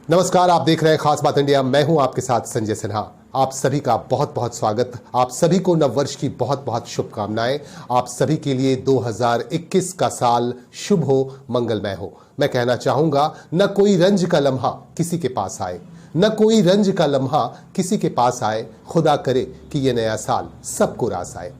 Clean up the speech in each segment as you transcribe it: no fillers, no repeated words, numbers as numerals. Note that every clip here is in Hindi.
नमस्कार, आप देख रहे हैं खास बात इंडिया। मैं हूं आपके साथ संजय सिन्हा। आप सभी का बहुत बहुत स्वागत। आप सभी को नववर्ष की बहुत बहुत शुभकामनाएं। आप सभी के लिए 2021 का साल शुभ हो, मंगलमय हो। मैं कहना चाहूंगा, न कोई रंज का लम्हा किसी के पास आए, न कोई रंज का लम्हा किसी के पास आए। खुदा करे कि ये नया साल सबको रास आए।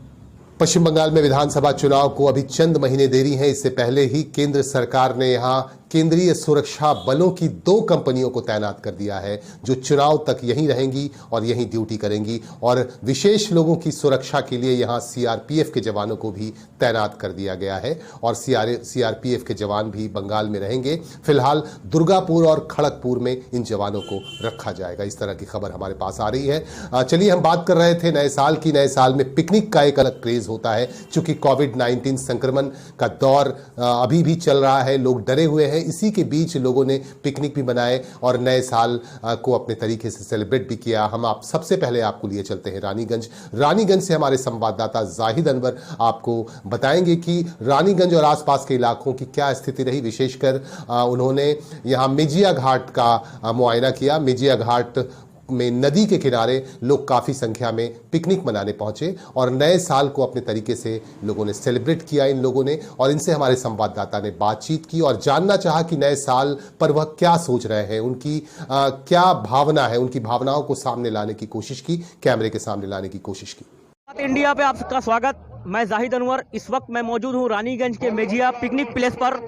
पश्चिम बंगाल में विधानसभा चुनाव को अभी चंद महीने देरी हैं। इससे पहले ही केंद्र सरकार ने यहां केंद्रीय सुरक्षा बलों की 2 कंपनियों को तैनात कर दिया है, जो चुनाव तक यहीं रहेंगी और यहीं ड्यूटी करेंगी। और विशेष लोगों की सुरक्षा के लिए यहां सीआरपीएफ के जवानों को भी तैनात कर दिया गया है और सीआरपीएफ के जवान भी बंगाल में रहेंगे। फिलहाल दुर्गापुर और खड़गपुर में इन जवानों को रखा जाएगा। इस तरह की खबर हमारे पास आ रही है। चलिए, हम बात कर रहे थे नए साल की। नए साल में पिकनिक का एक अलग क्रेज होता है, चूंकि कोविड-19 संक्रमण का दौर अभी भी चल रहा है। लोग डरे हुए हैं। इसी के बीच लोगों ने पिकनिक भी बनाए और नए साल को अपने तरीके से सेलिब्रेट भी किया। हम आप सबसे पहले आपको लिए चलते हैं रानीगंज से हमारे संवाददाता जाहिद अनवर आपको बताएंगे कि रानीगंज और आसपास के इलाकों की क्या स्थिति रही। विशेषकर उन्होंने यहां मेजिया घाट का मुआयना किया। मेजिया घाट में नदी के किनारे लोग काफी संख्या में पिकनिक मनाने पहुंचे और नए साल को अपने तरीके से लोगों ने सेलिब्रेट किया इन लोगों ने। और इनसे हमारे संवाददाता ने बातचीत की और जानना चाहा कि नए साल पर वह क्या सोच रहे हैं, उनकी क्या भावना है। उनकी भावनाओं को सामने लाने की कोशिश की, कैमरे के सामने लाने की कोशिश की। इंडिया पे आपका स्वागत। मैं जाहिद अनवर। इस वक्त मैं मौजूद हूँ रानीगंज के मेजिया पिकनिक प्लेस पर,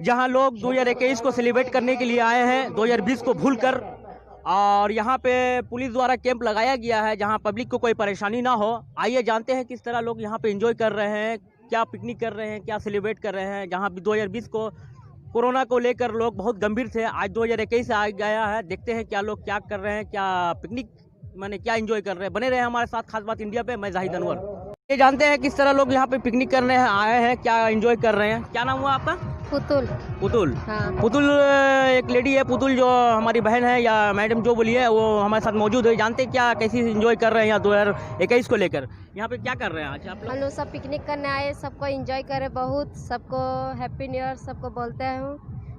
जहाँ लोग 2021 को सेलिब्रेट करने के लिए आए हैं, 2020 को भूलकर। और यहाँ पे पुलिस द्वारा कैंप लगाया गया है जहाँ पब्लिक को कोई परेशानी ना हो। आइए जानते हैं किस तरह लोग यहाँ पे एंजॉय कर रहे हैं, क्या पिकनिक कर रहे हैं, क्या सेलिब्रेट कर रहे हैं। जहाँ 2020 को कोरोना को लेकर लोग बहुत गंभीर थे, आज 2021 आ गया है। देखते हैं क्या लोग क्या कर रहे हैं, क्या पिकनिक माने क्या एंजॉय कर रहे हैं। बने रहे हमारे साथ खास बात इंडिया पे। मैं जाहिद अनवर। ये जानते हैं किस तरह लोग यहाँ पे पिकनिक करने आए हैं, क्या एंजॉय कर रहे हैं। क्या नाम हुआ आपका? पुतुल। हाँ। पुतुल एक लेडी है, पुतुल जो हमारी बहन है या मैडम जो बोली है, वो हमारे साथ मौजूद है। जानते हैं क्या कैसी एंजॉय कर रहे हैं यहाँ 2021 को लेकर। यहाँ पे क्या कर रहे हैं आज आप लोग? हम लोग सब पिकनिक करने आए, सबको एंजॉय करे, बहुत सबको हैप्पी न्यू ईयर सबको बोलते हैं।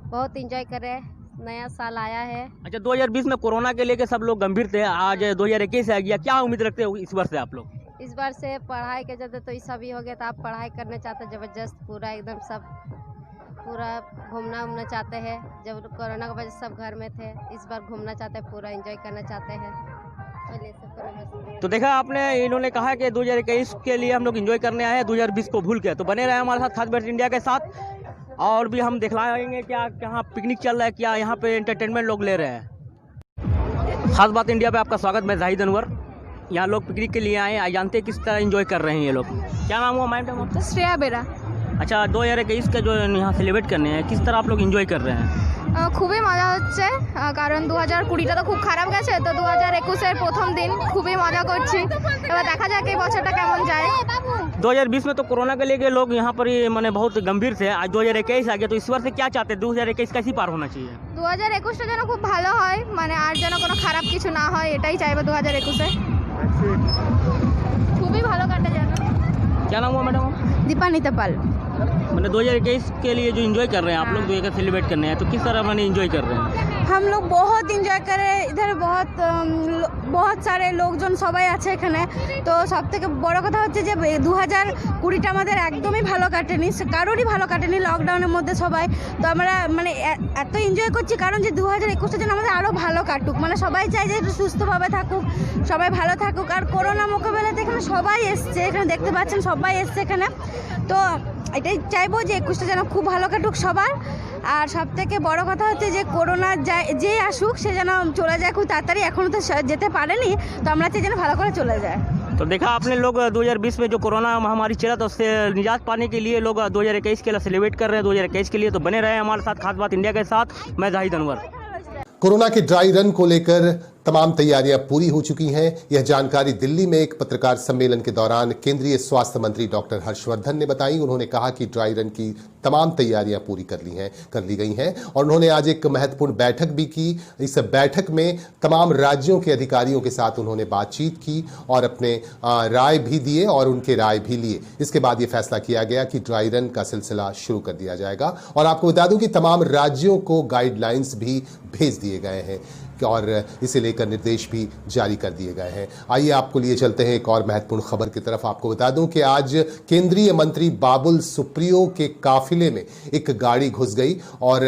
बहुत एंजॉय करे, नया साल आया है। अच्छा, 2020 में कोरोना के लेके सब लोग गंभीर थे, आज 2021 आ गया। क्या उम्मीद रखते हो इस बार से आप लोग? इस बार से पढ़ाई के चलते तो ऐसा भी हो गया था, आप पढ़ाई करना चाहते जबरदस्त पूरा एकदम सब पूरा घूमना चाहते हैं। जब कोरोना की वजह से सब घर में थे, इस बार घूमना चाहते हैं, पूरा एंजॉय करना चाहते हैं। तो देखा आपने, इन्होंने कहा कि 2021 के लिए हम लोग एंजॉय करने आए हैं, 2020 को भूल के। तो बने रहे हमारे साथ खास बात इंडिया के साथ, और भी हम दिखलाएंगे क्या कहाँ पिकनिक चल रहा है, क्या यहाँ पे एंटरटेनमेंट लोग ले रहे हैं। खास बात इंडिया पे आपका स्वागत। मैं जाहिद अनवर। यहाँ लोग पिकनिक के लिए आए हैं, जानते हैं किस तरह एंजॉय कर रहे हैं ये लोग। क्या नाम हुआ मैडम आपका? श्रेया बेरा। अच्छा, 2021 का जो यहाँ सेलिब्रेट करने हैं, किस तरह आप लोग एंजॉय कर रहे हैं? খুবই মজা হচ্ছে, কারণ 2020টা তো খুব খারাপ গেছে, তো 2021-এর প্রথম দিন খুবই মজা করছি। এবার দেখা যাক এই বছরটা কেমন যায়। 2020 में तो कोरोना के लेके लोग यहाँ पर मैंने बहुत गंभीर थे, आज 2021 आ गया। तो इस बार से क्या चाहते हैं, 2021 कैसी पार होना चाहिए? 2021টা যেন খুব ভালো হয়, মানে আর যেন কোনো খারাপ কিছু না হয়, এটাই চাইবো 2021-এ। খুবই ভালো কাটে যেন। क्या नाम हुआ मैडम? দীপান্বিতা পাল। मैंने 2021 के लिए जो एंजॉय कर रहे हैं आप लोग, 2021 सेलिब्रेट करने हैं, तो किस तरह मैंने एंजॉय कर रहे हैं? हम लोग बहुत एंजॉय करे, इधर बहुत सारे लोकজন সবাই আছে এখানে। তো সবথেকে বড় কথা হচ্ছে যে 2020টা আমাদের একদমই ভালো কাটেনি, কারোরই ভালো কাটেনি লকডাউনের মধ্যে সবাই। তো আমরা মানে এত এনজয় করছি কারণ যে 2021টা যেন আমাদের আরও ভালো কাটুক। মানে সবাই চাই যে একটু সুস্থভাবে থাকুক, সবাই ভালো থাকুক। আর করোনা মোকাবেলাতে এখানে সবাই এসছে, এখানে দেখতে পাচ্ছেন সবাই এসছে এখানে। তো এটাই চাইবো যে 21টা যেন খুব ভালো কাটুক সবার। আর সবথেকে বড় কথা হচ্ছে যে করোনা যে আসুক সে যেন চলে যায় খুব তাড়াতাড়ি। এখনও তো যেতে পারেনি, তো আমরা চাই যেন ভালো করে চলে যায়। तो देखा आपने लोग 2020 में जो कोरोना महामारी चला, तो उससे निजात पाने के लिए लोग 2021 के लिए सेलिब्रेट कर रहे हैं 2021 के लिए। तो बने रहे हमारे साथ खास बात इंडिया के साथ। मैं जाहिद अनवर। कोरोना के ड्राई रन को लेकर तमाम तैयारियां पूरी हो चुकी हैं। यह जानकारी दिल्ली में एक पत्रकार सम्मेलन के दौरान केंद्रीय स्वास्थ्य मंत्री डॉक्टर हर्षवर्धन ने बताई। उन्होंने कहा कि ड्राई रन की तमाम तैयारियां पूरी कर ली गई हैं और उन्होंने आज एक महत्वपूर्ण बैठक भी की। इस बैठक में तमाम राज्यों के अधिकारियों के साथ उन्होंने बातचीत की और अपने राय भी दिए और उनके राय भी लिए। इसके बाद यह फैसला किया गया कि ड्राई रन का सिलसिला शुरू कर दिया जाएगा और आपको बता दूं कि तमाम राज्यों को गाइडलाइंस भी भेज दिए गए हैं और इसे लेकर निर्देश भी जारी कर दिए गए हैं। आइए आपको लिए चलते हैं एक और महत्वपूर्ण खबर की तरफ। आपको बता दूं कि आज केंद्रीय मंत्री बाबुल सुप्रियो के काफिले में एक गाड़ी घुस गई और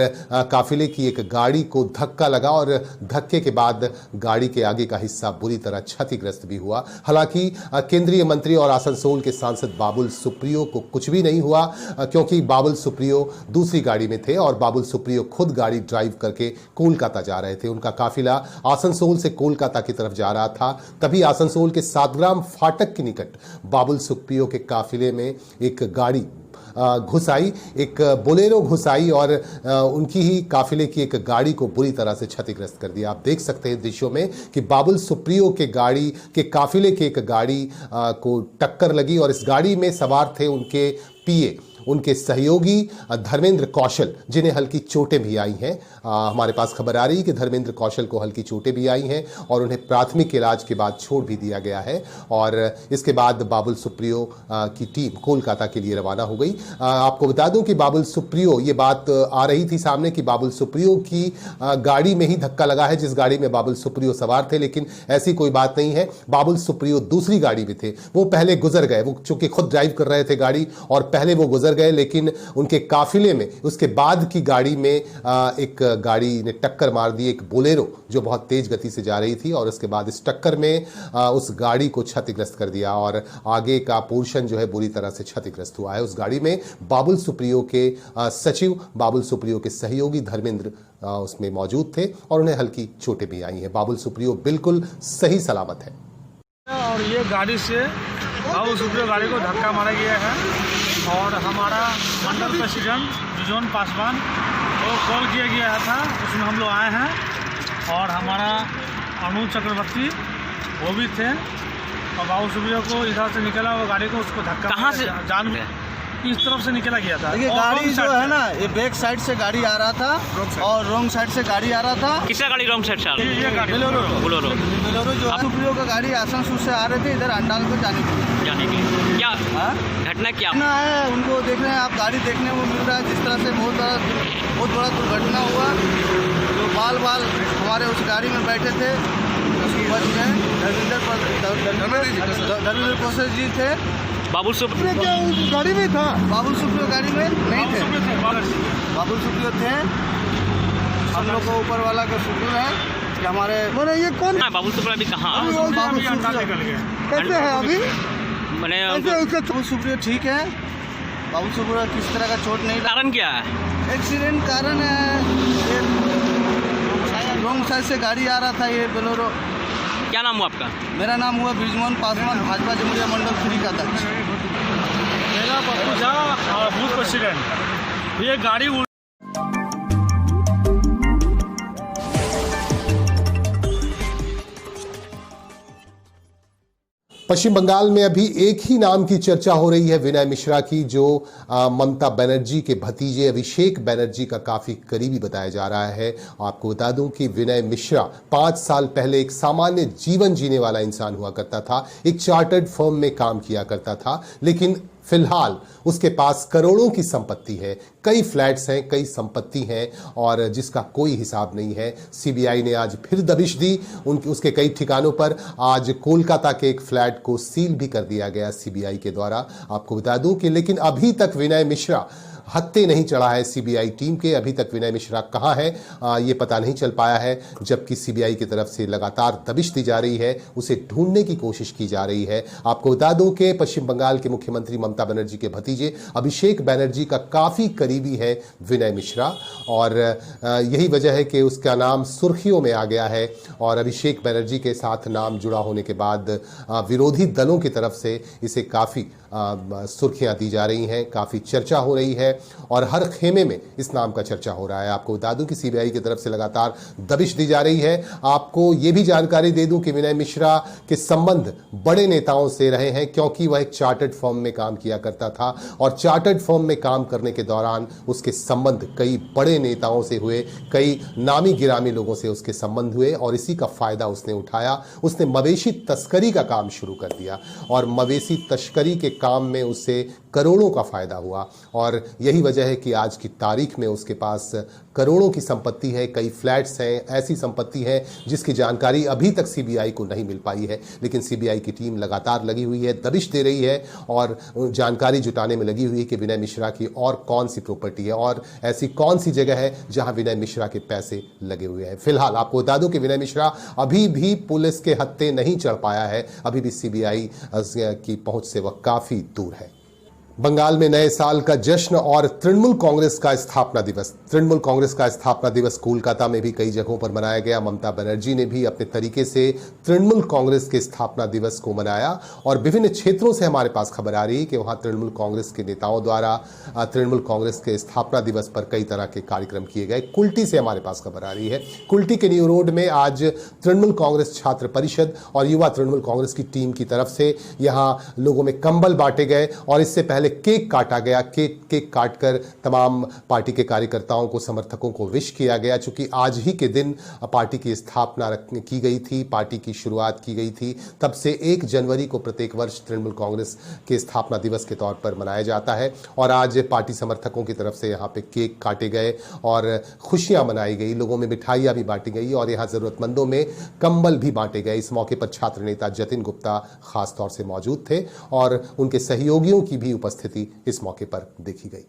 काफिले की एक गाड़ी को धक्का लगा और धक्के के बाद गाड़ी के आगे का हिस्सा बुरी तरह क्षतिग्रस्त भी हुआ। हालांकि केंद्रीय मंत्री और आसनसोल के सांसद बाबुल सुप्रियो को कुछ भी नहीं हुआ क्योंकि बाबुल सुप्रियो दूसरी गाड़ी में थे और बाबुल सुप्रियो खुद गाड़ी ड्राइव करके कोलकाता जा रहे थे। उनका काफिला आसनसोल से कोलकाता की तरफ जा रहा था। तभी आसनसोल के सातग्राम फाटक के निकट बाबुल सुप्रियो के काफिले में एक गाड़ी घुस आई, एक बोलेरो घुस आई और उनकी ही काफिले की एक गाड़ी को बुरी तरह से क्षतिग्रस्त कर दिया। आप देख सकते हैं दृश्यों में कि बाबुल सुप्रियो के गाड़ी के काफिले के एक गाड़ी को टक्कर लगी और इस गाड़ी में सवार थे उनके पीए, उनके सहयोगी धर्मेंद्र कौशल, जिन्हें हल्की चोटें भी आई हैं। हमारे पास खबर आ रही है कि धर्मेंद्र कौशल को हल्की चोटें भी आई हैं और उन्हें प्राथमिक इलाज के बाद छोड़ भी दिया गया है और इसके बाद बाबुल सुप्रियो की टीम कोलकाता के लिए रवाना हो गई। आपको बता दूं कि बाबुल सुप्रियो, ये बात आ रही थी सामने कि बाबुल सुप्रियो की गाड़ी में ही धक्का लगा है जिस गाड़ी में बाबुल सुप्रियो सवार थे, लेकिन ऐसी कोई बात नहीं है। बाबुल सुप्रियो दूसरी गाड़ी में थे, वो पहले गुजर गए। वो चूंकि खुद ड्राइव कर रहे थे गाड़ी और पहले वो गुजर गए, लेकिन उनके काफिले में उसके बाद की गाड़ी में एक गाड़ी ने टक्कर मार दी, एक बोलेरो जो बहुत तेज गति से जा रही थी और उसके बाद इस टक्कर में उस गाड़ी को क्षतिग्रस्त कर दिया और आगे का पोर्शन जो है बुरी तरह से क्षतिग्रस्त हुआ है। उस गाड़ी में बाबुल सुप्रियो के सचिव, बाबुल सुप्रियो के सहयोगी धर्मेंद्र उसमें मौजूद थे और उन्हें हल्की चोटें भी आई हैं। बाबुल सुप्रियो बिल्कुल सही सलामत है और ये गाड़ी से बाबुल सुप्रियो गाड़ी को धक्का मारा गया है और हमारा मंडल प्रेसिडेंट जुजोन पासवान को कॉल किया गया था, उसमें हम लोग आए हैं और हमारा अनु चक्रवर्ती वो भी थे और बाबुल सुप्रियो को इधर से निकला वो गाड़ी को उसको धक्का कहाँ से जान इस तरफ से निकला गया था। देखिए गाड़ी जो है ना ये बैक साइड से गाड़ी आ रहा था और रॉन्ग साइड से गाड़ी आ रहा था। किसका गाड़ी रॉन्ग साइड से आ रही है? बोलेरो जो सुप्रियो का गाड़ी आसनसोल से आ रहे थे इधर अंडाल को जाने के लिए। क्या घटना क्या है उनको देख रहे हैं आप, गाड़ी देखने को मिल रहा है जिस तरह से बहुत बड़ा दुर्घटना हुआ। जो बाल हमारे उस गाड़ी में बैठे थे उसकी बच गए। धर्मेंद्र कौशल जी थे। बाबुल सुप्रियो क्या गाड़ी में था? बाबुल सुप्रियो गाड़ी में नहीं थे, बाबुल सुप्रियो थे। हम लोग को ऊपर वाला का शुक्र है कि हमारे ये कौन है? बाबुल सुप्रियो अभी कहाँ? कैसे है अभी? मैंने बाबुल सुप्रियो ठीक है। बाबुल सुप्रियो किस तरह का चोट नहीं। कारण क्या है? एक्सीडेंट कारण है रॉन्ग साइड से गाड़ी आ रहा था ये बोलेरो। क्या नाम हुआ आपका? मेरा नाम हुआ ब्रिजमोहन पासवान, भाजपा जमुरिया मंडल 3 का अध्यक्ष। मेरा पप्पू झा बूथ प्रेसिडेंट। ये गाड़ी पश्चिम बंगाल में अभी एक ही नाम की चर्चा हो रही है, विनय मिश्रा की, जो ममता बनर्जी के भतीजे अभिषेक बनर्जी का काफी करीबी बताया जा रहा है। आपको बता दूं कि विनय मिश्रा 5 साल पहले एक सामान्य जीवन जीने वाला इंसान हुआ करता था, एक चार्टर्ड फर्म में काम किया करता था, लेकिन फिलहाल उसके पास करोड़ों की संपत्ति है, कई फ्लैट्स हैं, कई संपत्ति हैं और जिसका कोई हिसाब नहीं है। सीबीआई ने आज फिर दबिश दी उसके कई ठिकानों पर। आज कोलकाता के एक फ्लैट को सील भी कर दिया गया सीबीआई के द्वारा। आपको बता दूं कि लेकिन अभी तक विनय मिश्रा हत्थे नहीं चढ़ा है सीबीआई टीम के। अभी तक विनय मिश्रा कहाँ है ये पता नहीं चल पाया है, जबकि सीबीआई की तरफ से लगातार दबिश दी जा रही है, उसे ढूंढने की कोशिश की जा रही है। आपको बता दूं कि पश्चिम बंगाल के मुख्यमंत्री ममता बनर्जी के भतीजे अभिषेक बनर्जी का काफी करीबी है विनय मिश्रा और यही वजह है कि उसका नाम सुर्खियों में आ गया है और अभिषेक बनर्जी के साथ नाम जुड़ा होने के बाद विरोधी दलों की तरफ से इसे काफी सुर्खियां दी जा रही हैं, काफी चर्चा हो रही है है और हर खेमे में इस नाम का चर्चा हो रहा है। आपको बता दूं कि सीबीआई की तरफ से लगातार दबिश दी जा रही है। आपको ये भी जानकारी दे दूं कि विनय मिश्रा के संबंध बड़े नेताओं से रहे हैं, क्योंकि वह एक चार्टर्ड फर्म में काम किया करता था और चार्टर्ड फर्म में काम करने के दौरान उसके संबंध कई बड़े नेताओं से हुए, कई नामी गिरामी लोगों से उसके संबंध हुए और इसी का फायदा उसने उठाया। उसने मवेशी तस्करी का काम शुरू कर दिया और मवेशी तस्करी के काम में उससे करोड़ों का फायदा हुआ और यही वजह है कि आज की तारीख में उसके पास करोड़ों की संपत्ति है, कई फ्लैट्स हैं, ऐसी संपत्ति है जिसकी जानकारी अभी तक सीबीआई को नहीं मिल पाई है। लेकिन सीबीआई की टीम लगातार लगी हुई है, दबिश दे रही है और जानकारी जुटाने में लगी हुई है कि विनय मिश्रा की और कौन सी प्रॉपर्टी है और ऐसी कौन सी जगह है जहां विनय मिश्रा के पैसे लगे हुए हैं। फिलहाल आपको बता दूं कि विनय मिश्रा अभी भी पुलिस के हत्थे नहीं चढ़ पाया है, अभी भी सीबीआई की पहुंच से वह काफी दूर है। बंगाल में नए साल का जश्न और तृणमूल कांग्रेस का स्थापना दिवस। तृणमूल कांग्रेस का स्थापना दिवस कोलकाता में भी कई जगहों पर मनाया गया। ममता बनर्जी ने भी अपने तरीके से तृणमूल कांग्रेस के स्थापना दिवस को मनाया और विभिन्न क्षेत्रों से हमारे पास खबर आ रही है कि वहां तृणमूल कांग्रेस के नेताओं द्वारा तृणमूल कांग्रेस के स्थापना दिवस पर कई तरह के कार्यक्रम किए गए। कुल्टी से हमारे पास खबर आ रही है, कुल्टी के न्यू रोड में आज तृणमूल कांग्रेस छात्र परिषद और युवा तृणमूल कांग्रेस की टीम की तरफ से यहां लोगों में कंबल बांटे गए और इससे पहले केक काटा गया। केक काटकर तमाम पार्टी के कार्यकर्ताओं को, समर्थकों को विश किया गया। चूंकि आज ही के दिन पार्टी की स्थापना की गई थी, पार्टी की शुरुआत की गई थी, तब से 1 जनवरी को प्रत्येक वर्ष तृणमूल कांग्रेस के स्थापना दिवस के तौर पर मनाया जाता है और आज पार्टी समर्थकों की तरफ से यहां पे केक काटे गए और खुशियां मनाई गई, लोगों में मिठाइयां भी बांटी गई और यहां जरूरतमंदों में कंबल भी बांटे गए। इस मौके पर छात्र नेता जतिन गुप्ता खास तौर से मौजूद थे और उनके सहयोगियों की भी उपस्थिति इस मौके पर देखी गई।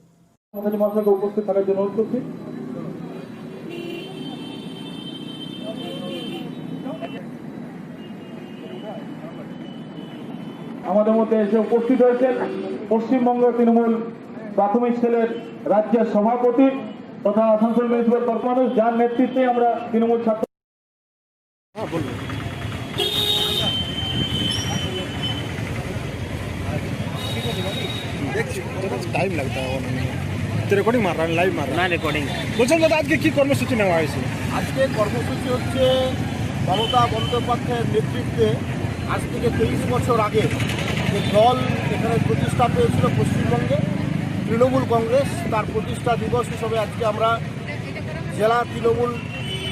उपस्थित থাকার জন্য অনুরোধ করছি। আমাদের মধ্যে এসে উপস্থিত হয়েছেন পশ্চিমবঙ্গ তৃণমূল প্রাথমিক সেলের রাজ্যের সভাপতি তথা আসানসোল মিউনিসিপাল কর্পোরেশন, যার নেতৃত্বে আমরা তৃণমূল ছাত্র টাইম লাগता है রেকর্ডিং মার লাইভ মার ना रिकॉर्डिंग বলছেন দাদা আজকে কি কর্মসূচি নেওয়া হয়েছে? আজকে কর্মসূচি হচ্ছে মমতা বন্দ্যোপাধ্যায়ের নেতৃত্বে আজ থেকে 23 বছর আগে যে দল এখানে প্রতিষ্ঠা পেয়েছিল পশ্চিমবঙ্গে তৃণমূল কংগ্রেস, তার প্রতিষ্ঠা দিবস হিসেবে আজকে আমরা জেলা তৃণমূল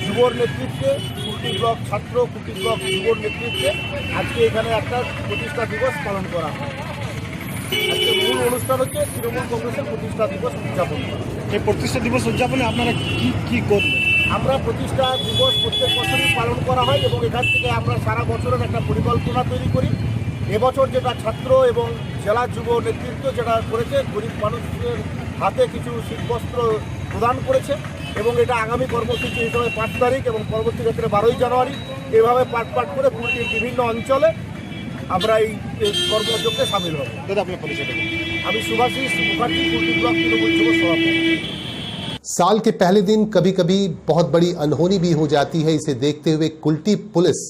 যুবর নেতৃত্বে, কুটি ব্লক ছাত্র, কুটি ব্লক যুবর নেতৃত্বে আজকে এখানে একটা প্রতিষ্ঠা দিবস পালন করা হয়। আজকে মূল অনুষ্ঠান হচ্ছে তৃণমূল কংগ্রেসের প্রতিষ্ঠা দিবস উদযাপন করা। এই প্রতিষ্ঠা দিবস উদযাপনে আপনারা কি কি করবেন? আমরা প্রতিষ্ঠা দিবস প্রত্যেক বছরই পালন করা হয় এবং এখান থেকে আমরা সারা বছরের একটা পরিকল্পনা তৈরি করি। এবছর যেটা ছাত্র এবং জেলা যুব নেতৃত্ব যেটা করেছে, গরিব মানুষের হাতে কিছু শীতবস্ত্র প্রদান করেছে এবং এটা আগামী কর্মসূচি হিসেবে 5 তারিখ এবং পরবর্তী ক্ষেত্রে 12 জানুয়ারি এভাবে পাট করে কুলটির বিভিন্ন অঞ্চলে আমরা এই কর্মযজ্ঞে সামিল হব। দাদা আপনার পরিচয় দেবেন। আমি সুভাষিস মুখার্জি, কুলটি ব্লক তৃণমূল যুব সভাপতি। साल के पहले दिन कभी कभी बहुत बड़ी अनहोनी भी हो जाती है। इसे देखते हुए कुल्टी पुलिस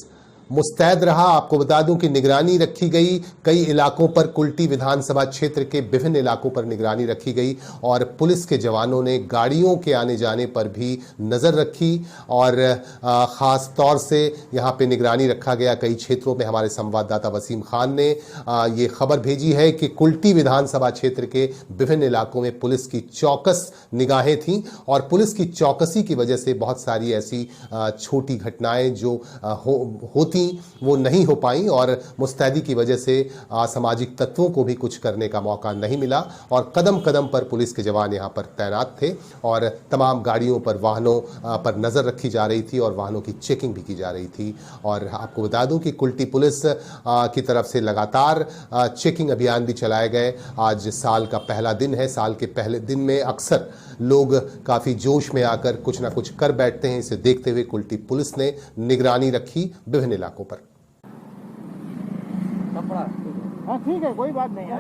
मुस्तैद रहा। आपको बता दूं कि निगरानी रखी गई, कई इलाकों पर कुल्टी विधानसभा क्षेत्र के विभिन्न इलाकों पर निगरानी रखी गई और पुलिस के जवानों ने गाड़ियों के आने जाने पर भी नज़र रखी और ख़ास तौर से यहाँ पे निगरानी रखा गया कई क्षेत्रों में। हमारे संवाददाता वसीम खान ने ये खबर भेजी है कि कुल्टी विधानसभा क्षेत्र के विभिन्न इलाकों में पुलिस की चौकस निगाहें थीं और पुलिस की चौकसी की वजह से बहुत सारी ऐसी छोटी घटनाएं जो होती वो नहीं हो पाई और मुस्तैदी की वजह से असामाजिक तत्वों को भी कुछ करने का मौका नहीं मिला और कदम कदम पर पुलिस के जवान यहाँ पर तैनात थे और तमाम गाड़ियों पर, वाहनों पर नज़र रखी जा रही थी और वाहनों की चेकिंग भी की जा रही थी। और आपको बता दूं कि कुल्टी पुलिस की तरफ से लगातार चेकिंग अभियान भी चलाए गए। आज साल का पहला दिन है। साल के पहले दिन में अक्सर लोग काफ़ी जोश में आकर कुछ ना कुछ कर बैठते हैं। इसे देखते हुए कुल्टी पुलिस ने निगरानी रखी विभिन्न इलाकों पर। हाँ ठीक है, कोई बात नहीं है।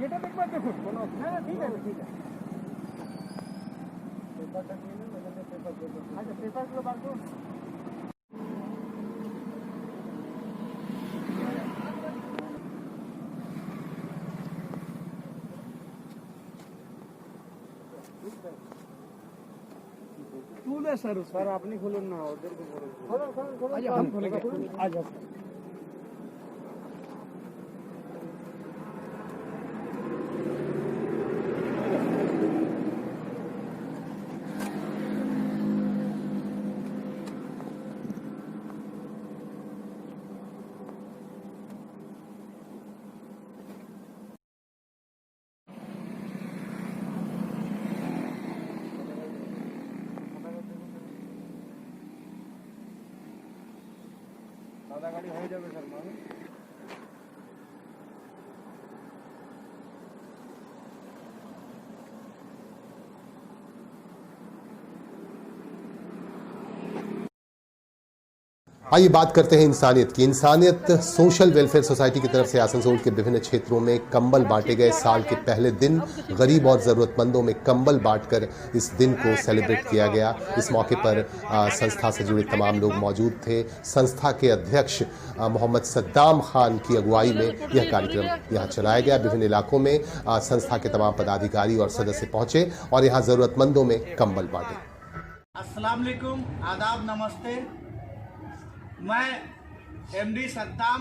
যেটা দেখবেন দেখুন কোনো না না ঠিক আছে আচ্ছা পেপারগুলো বার করুন খুলে স্যার আপনি খুলুন না ওদেরকে বলুন আজ সাদা গাড়ি হয়ে যাবে স্যার মানে आइए बात करते हैं इंसानियत की। इंसानियत सोशल वेलफेयर सोसाइटी की तरफ से आसनसोल के विभिन्न क्षेत्रों में कंबल बांटे गए। साल के पहले दिन गरीब और ज़रूरतमंदों में कंबल बांटकर इस दिन को सेलिब्रेट किया गया। इस मौके पर संस्था से जुड़े तमाम लोग मौजूद थे। संस्था के अध्यक्ष मोहम्मद सद्दाम खान की अगुवाई में यह कार्यक्रम यहाँ चलाया गया। विभिन्न इलाकों में संस्था के तमाम पदाधिकारी और सदस्य पहुंचे और यहाँ ज़रूरतमंदों में कंबल बांटे। अस्सलाम वालेकुम, आदाब, नमस्ते। मैं एमडी सद्दाम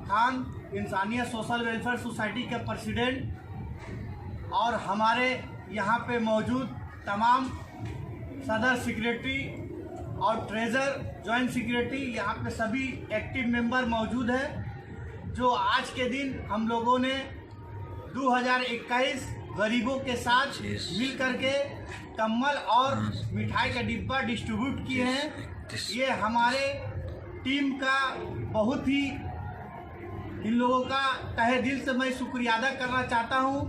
खान इंसानियत सोशल वेलफेयर सोसाइटी के प्रेसिडेंट और हमारे यहाँ पे मौजूद तमाम सदर सेक्रेटरी और ट्रेजर जॉइंट सेक्रेटरी, यहाँ पे सभी एक्टिव मेंबर मौजूद हैं, जो आज के दिन हम लोगों ने 2021 गरीबों के साथ मिल करके कम्बल और मिठाई का डिब्बा डिस्ट्रीब्यूट किए हैं। ये हमारे टीम का बहुत ही, इन लोगों का तहे दिल से मैं शुक्रिया अदा करना चाहता हूँ,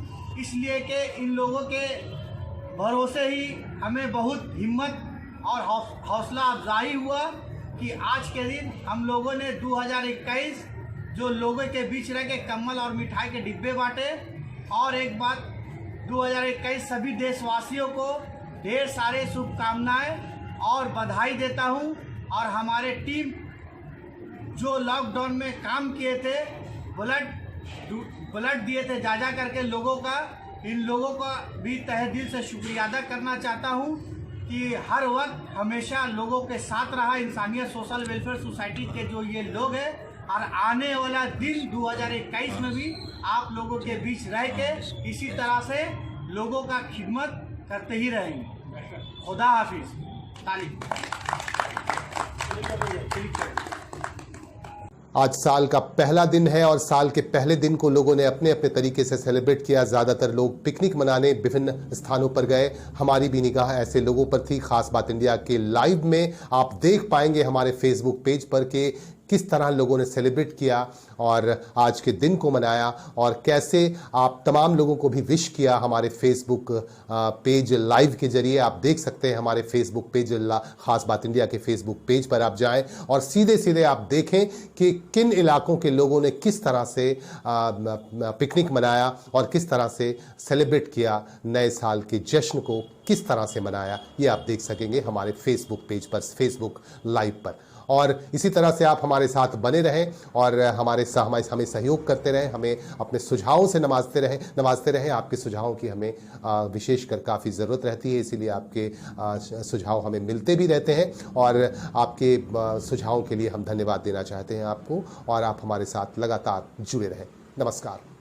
इसलिए कि इन लोगों के भरोसे ही हमें बहुत हिम्मत और हौसला अफजाई हुआ कि आज के दिन हम लोगों ने 2021 जो लोगों के बीच रह के कम्बल और मिठाई के डिब्बे बांटे। और एक बात, 2021 सभी देशवासियों को ढेर सारे शुभकामनाएं और बधाई देता हूं। और हमारे टीम जो लॉकडाउन में काम किए थे, ब्लड दिए थे जा करके लोगों का, इन लोगों का भी तहे दिल से शुक्रिया अदा करना चाहता हूं कि हर वक्त हमेशा लोगों के साथ रहा इंसानियत सोशल वेलफेयर सोसाइटी के जो ये लोग हैं, और आने वाला दिन 2021 में भी आप लोगों के बीच रह के इसी तरह से लोगों का खिदमत करते ही रहेंगे। खुदा हाफिज। ताली। आज साल का पहला दिन है और साल के पहले दिन को लोगों ने अपने अपने तरीके से सेलिब्रेट किया। ज़्यादातर लोग पिकनिक मनाने विभिन्न स्थानों पर गए। हमारी भी निगाह ऐसे लोगों पर थी। खास बात इंडिया के लाइव में आप देख पाएंगे हमारे फेसबुक पेज पर कि किस तरह लोगों ने सेलिब्रेट किया और आज के दिन को मनाया, और कैसे आप तमाम लोगों को भी विश किया। हमारे फेसबुक पेज लाइव के जरिए आप देख सकते हैं। हमारे फेसबुक पेज खास बात इंडिया के फेसबुक पेज पर आप जाएं और सीधे सीधे आप देखें कि किन इलाकों के लोगों ने किस तरह से पिकनिक मनाया और किस तरह से सेलिब्रेट किया, नए साल के जश्न को किस तरह से मनाया। ये आप देख सकेंगे हमारे फेसबुक पेज पर, फेसबुक लाइव पर। और इसी तरह से आप हमारे साथ बने रहें और हमें सहयोग करते रहें, हमें अपने सुझावों से नवाजते रहें। आपके सुझावों की हमें विशेषकर काफ़ी ज़रूरत रहती है, इसीलिए आपके सुझाव हमें मिलते भी रहते हैं और आपके सुझावों के लिए हम धन्यवाद देना चाहते हैं आपको। और आप हमारे साथ लगातार जुड़े रहें। नमस्कार।